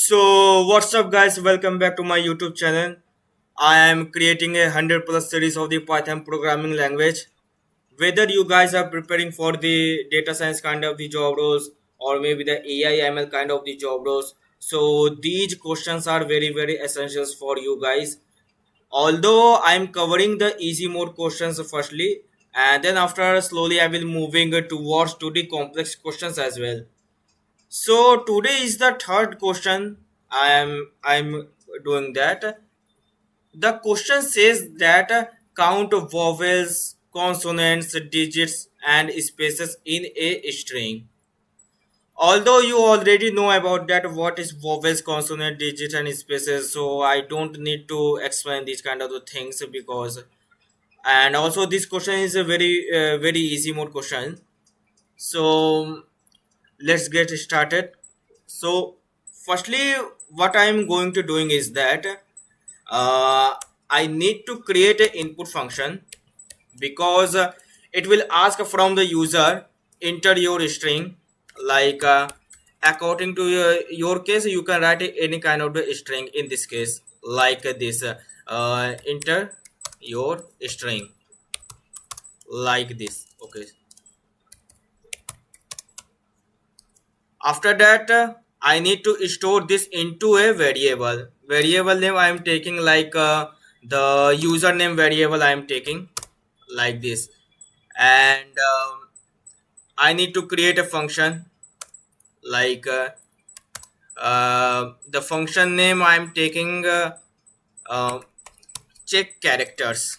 So what's up guys, welcome back to my YouTube channel. I am creating a 100 plus series of the Python programming language. Whether you guys are preparing for the data science kind of the job roles or maybe the AI ML kind of the job roles, so these questions are very essentials for you guys. Although I'm covering the easy mode questions firstly, and then after slowly I will moving towards to the complex questions as well. So today is the third question. I'm doing that. The question says that count vowels, consonants, digits, and spaces in a string. Although you already know about that what is vowels, consonant, digits, and spaces, so I don't need to explain these kind of the things because and also this question is a very easy mode question. So let's get started. So firstly, what I'm going to doing is that uh, I need to create an input function because it will ask from the user enter your string, like according to your case you can write any kind of the string. In this case, like this, enter your string, like this. Okay, after that I need to store this into a variable name. I am taking like the username variable I am taking, like this. And I need to create a function, like the function name I am taking uh, check characters,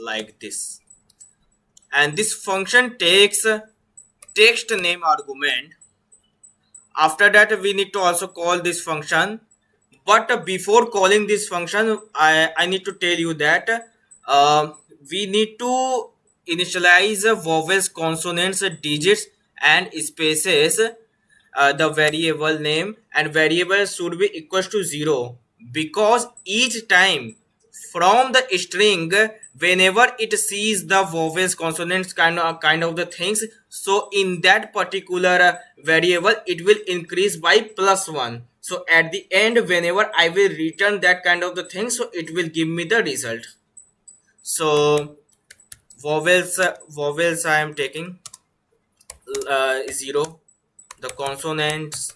like this. And this function takes text name argument. After that we need to also call this function, but before calling this function I need to tell you that uh, we need to initialize vowels, consonants, digits, and spaces, the variable name, and variable should be equals to 0, because each time from the string, whenever it sees the vowels, consonants, kind of the things, so in that particular variable it will increase by +1. So at the end, whenever I will return that kind of the thing, so it will give me the result. So vowels I am taking 0, the consonants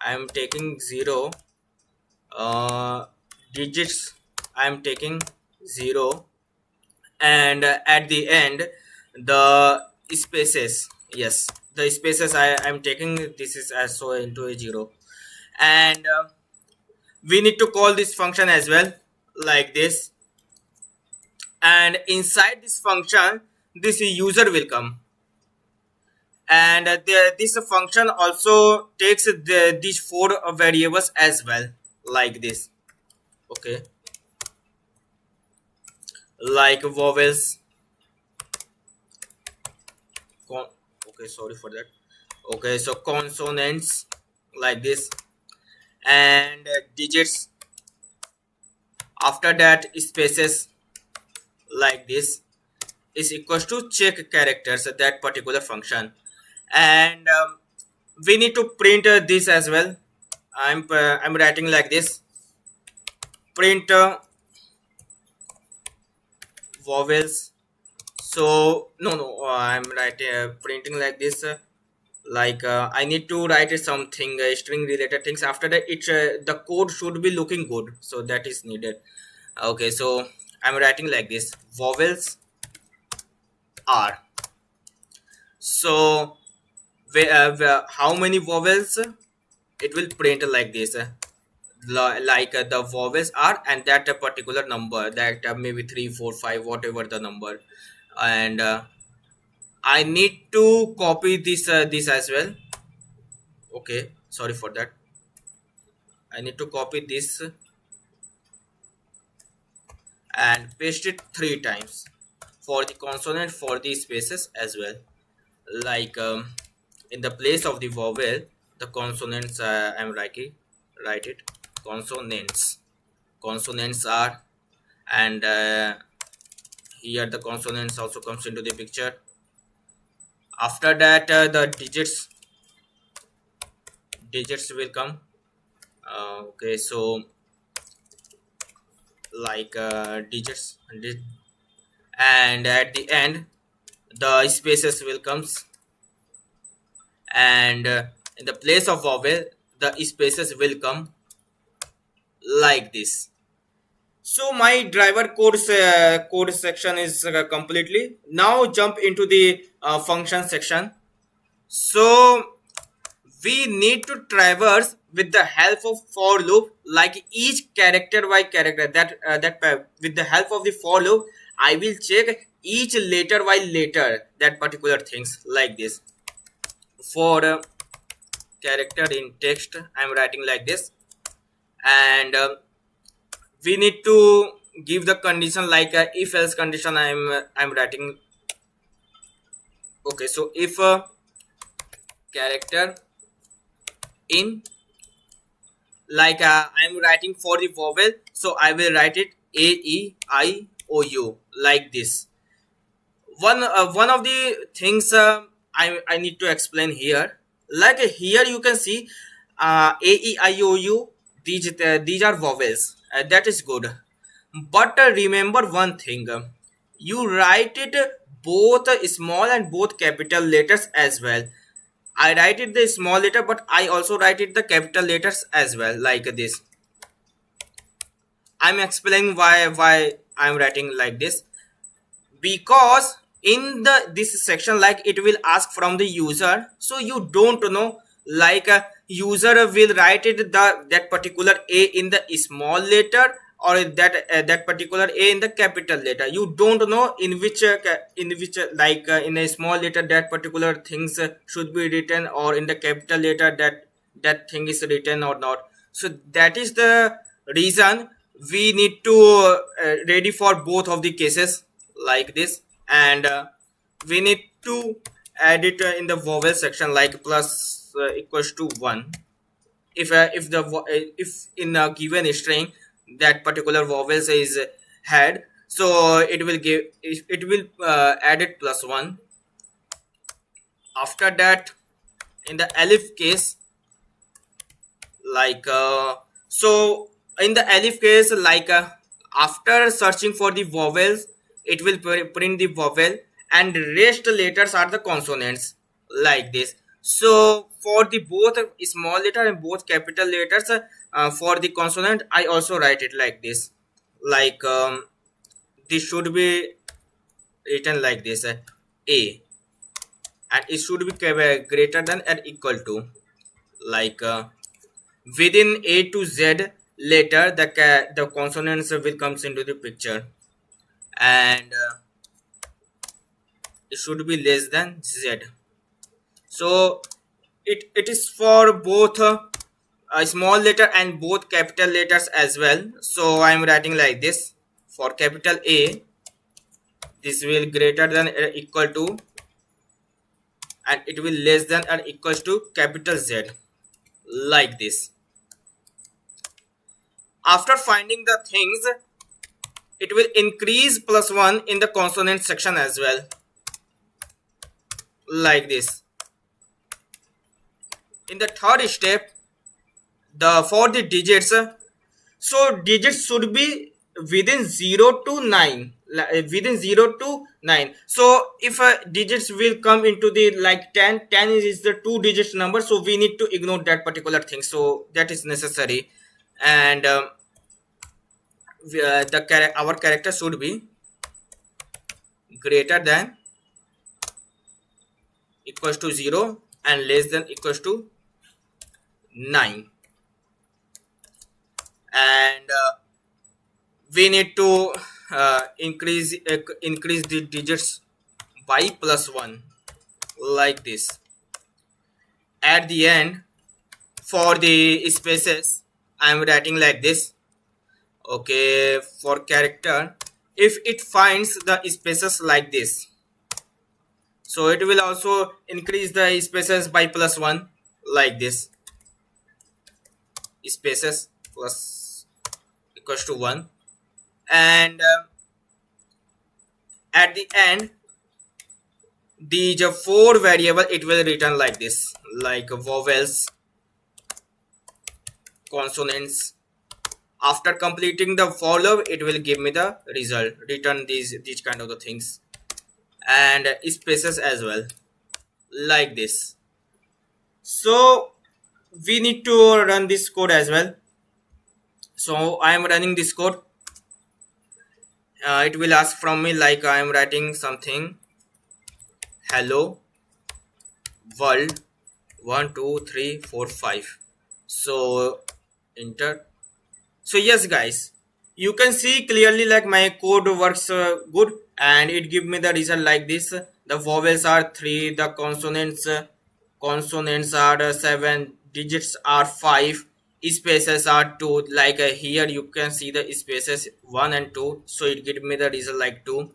I am taking 0, uh, digits I am taking 0, and at the end the spaces, yes, the spaces I am taking, this is also into a 0. And we need to call this function as well, like this. And inside this function this user will come, and this function also takes these four variables as well, like this. Okay, like vowels, con- okay, sorry for that. Okay, so consonants, like this. And digits, after that spaces, like this, is equals to check characters, that particular function. And we need to print this as well. I'm writing like this: print vowels. So no, I'm writing printing like this, like I need to write something string related things. After that it the code should be looking good, so that is needed. Okay, so I'm writing like this: vowels are. So how many vowels, it will print like this, like the vowels are, and that a particular number, that maybe 3 4 5, whatever the number. And I need to copy this as well. Okay, sorry for that. I need to copy this and paste it 3 times for the consonant, for the spaces as well. Like in the place of the vowel, the consonants, I'm writing, write it consonants. Consonants are. And here the consonants also comes into the picture. After that the digits, digits will come. Okay, so like digits, and at the end the spaces will comes, and in the place of vowel the spaces will come like this. So my driver code section is completely. Now jump into the function section. So we need to traverse with the help of for loop, like each character by character. With the help of the for loop, I will check each letter by letter that particular things like this. For character in text, I'm writing like this, and we need to give the condition like a if else condition. I'm writing. Okay, so if character in, like I'm writing for the vowel, so I will write it A-E-I-O-U like this. One of the things I need to explain here, like here you can see A-E-I-O-U, these are vowels, that is good, but remember one thing, you write it both small and both capital letters as well. I write it the small letter, but I also write it the capital letters as well, like this. I'm explaining why I'm writing like this, because in the this section, like it will ask from the user, so you don't know, like a user will write it that particular a in the small letter, or that particular a in the capital letter. You don't know in which in a small letter that particular things should be written, or in the capital letter that thing is written or not. So that is the reason we need to ready for both of the cases like this, and we need to add it in the vowel section, like plus equals to 1 if if in a given string that particular vowels is had, so it will add it plus 1. After that, in the elif case, like so in the elif case, like after searching for the vowels, it will print the vowel, and rest letters are the consonants like this. So for the both small letter and both capital letters, for the consonant I also write it like this, like this should be written like this, a, and it should be greater than or equal to, like within A to Z later the consonants will comes into the picture, and it should be less than Z. So it is for both a small letter and both capital letters as well. So I am writing like this: for capital A, this will greater than or equal to, and it will less than or equals to capital Z like this. After finding the things, it will increase plus 1 in the consonant section as well, like this. In the third step, the for the digits, so digits should be within 0 to 9, within 0 to 9. So if digits will come into the like 10 is the two digits number, so we need to ignore that particular thing, so that is necessary. And our character should be greater than equals to 0 and less than equals to 9, and we need to increase the digits by plus 1 like this. At the end, for the spaces, I am writing like this. Okay, for character, if it finds the spaces like this, so it will also increase the spaces by plus 1 like this. Spaces plus equals to 1, and at the end the 4 variable it will return like this, like vowels consonants. After completing the for loop, it will give me the result, return these kind of the things, and spaces as well, like this. So we need to run this code as well. So I am running this code. It will ask from me like I am writing something, hello world 1 2 3 4 5. So enter. So yes guys, you can see clearly like my code works good, and it give me the result like this. The vowels are 3, the consonants are 7, digits are 5, spaces are 2. Like here you can see the spaces 1 and 2, so it give me the result like 2.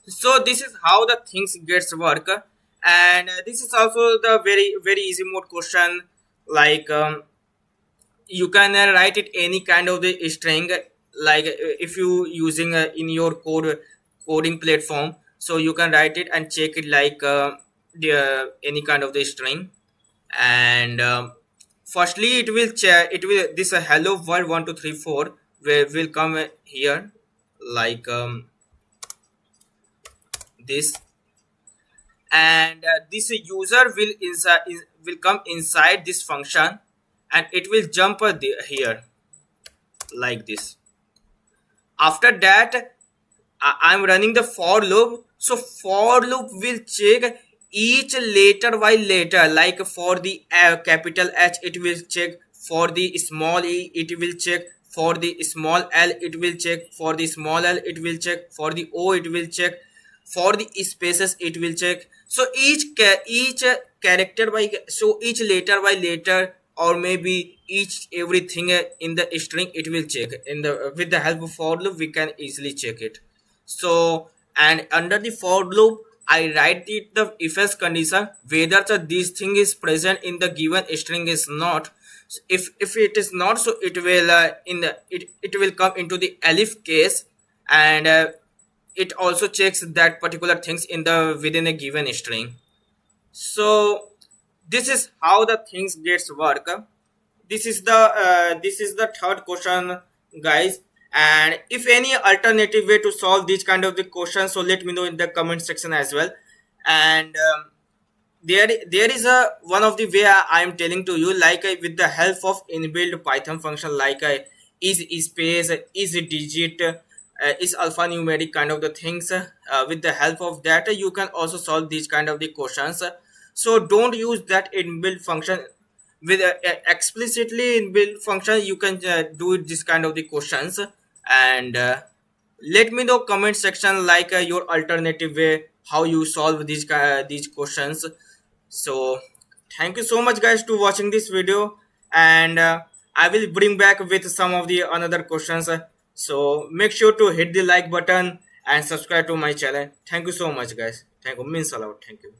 So this is how the things gets work. And this is also the very easy mode question. Like you can write it any kind of the string, like if you using in your coding platform, so you can write it and check it like the any kind of the string. And firstly it will check, it will this hello world 1 2 3 4 will come here, like this. And this user will will come inside this function, and it will jump here like this. After that I'm running the for loop. So for loop will check each letter by letter, like for the capital H it will check, for the small e it will check, for the small l it will check, for the small l it will check, for the o it will check, for the spaces it will check. So each character by, so each letter by letter, or maybe each everything in the string it will check. In the with the help of for loop we can easily check it. So and under the for loop I write it the if else condition, whether this thing is present in the given string is not. If it is not, so it will it will come into the elif case. And it also checks that particular things in the within a given string. So this is how the things gets work. This is the third question, guys. And if any alternative way to solve these kind of the questions, so let me know in the comment section as well. And there is a one of the way I am telling to you, like with the help of inbuilt Python function, like is space, is digit, is alphanumeric kind of the things. With the help of that, you can also solve these kind of the questions. So don't use that inbuilt function. With explicitly inbuilt function you can do this kind of the questions. And let me know comment section like your alternative way how you solve these questions. So thank you so much guys to watching this video. And I will bring back with some of the another questions. So make sure to hit the like button and subscribe to my channel. Thank you so much guys, thank you, means a lot, thank you.